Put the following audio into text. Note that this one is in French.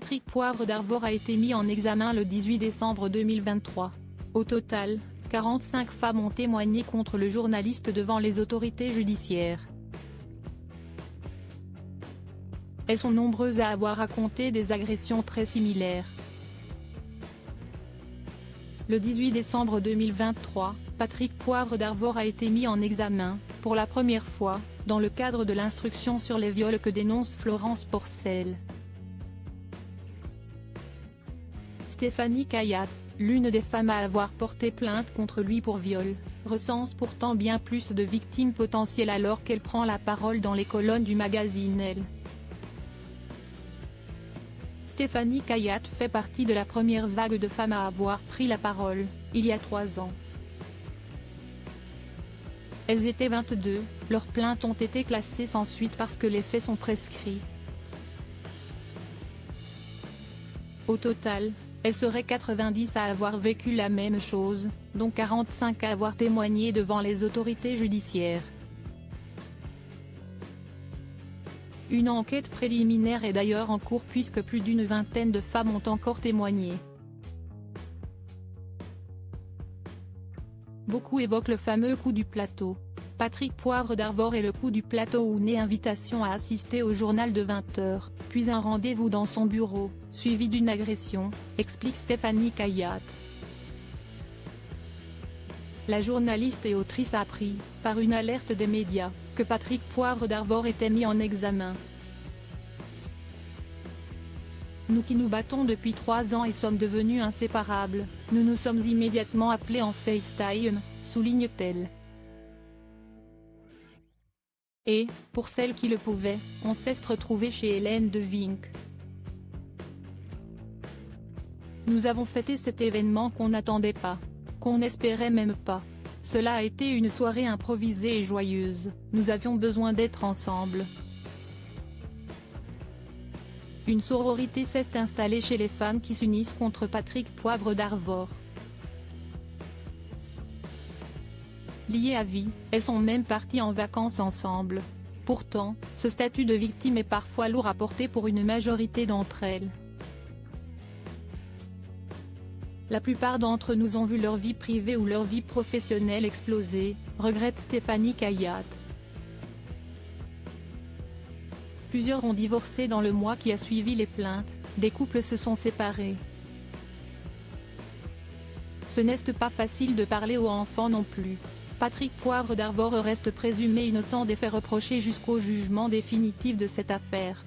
Patrick Poivre d'Arvor a été mis en examen le 18 décembre 2023. Au total, 45 femmes ont témoigné contre le journaliste devant les autorités judiciaires. Elles sont nombreuses à avoir raconté des agressions très similaires. Le 18 décembre 2023, Patrick Poivre d'Arvor a été mis en examen, pour la première fois, dans le cadre de l'instruction sur les viols que dénonce Florence Porcel. Stéphanie Kayat, l'une des femmes à avoir porté plainte contre lui pour viol, recense pourtant bien plus de victimes potentielles alors qu'elle prend la parole dans les colonnes du magazine Elle. Stéphanie Kayat fait partie de la première vague de femmes à avoir pris la parole, il y a 3 ans. Elles étaient 22, leurs plaintes ont été classées sans suite parce que les faits sont prescrits. Au total, elles seraient 90 à avoir vécu la même chose, dont 45 à avoir témoigné devant les autorités judiciaires. Une enquête préliminaire est d'ailleurs en cours puisque plus d'une vingtaine de femmes ont encore témoigné. Beaucoup évoquent le fameux coup du plateau. Patrick Poivre d'Arvor est le coup du plateau où naît invitation à assister au journal de 20h, puis un rendez-vous dans son bureau, suivi d'une agression, explique Stéphanie Kayat. La journaliste et autrice a appris, par une alerte des médias, que Patrick Poivre d'Arvor était mis en examen. Nous qui nous battons depuis 3 ans et sommes devenus inséparables, nous nous sommes immédiatement appelés en FaceTime, souligne-t-elle. Et, pour celles qui le pouvaient, on s'est retrouvés chez Hélène de Vinck. Nous avons fêté cet événement qu'on n'attendait pas, qu'on n'espérait même pas. Cela a été une soirée improvisée et joyeuse, nous avions besoin d'être ensemble. Une sororité s'est installée chez les femmes qui s'unissent contre Patrick Poivre d'Arvor. Liées à vie, elles sont même parties en vacances ensemble. Pourtant, ce statut de victime est parfois lourd à porter pour une majorité d'entre elles. La plupart d'entre nous ont vu leur vie privée ou leur vie professionnelle exploser, regrette Stéphanie Kayat. Plusieurs ont divorcé dans le mois qui a suivi les plaintes, des couples se sont séparés. Ce n'est pas facile de parler aux enfants non plus. Patrick Poivre d'Arvor reste présumé innocent des faits reprochés jusqu'au jugement définitif de cette affaire.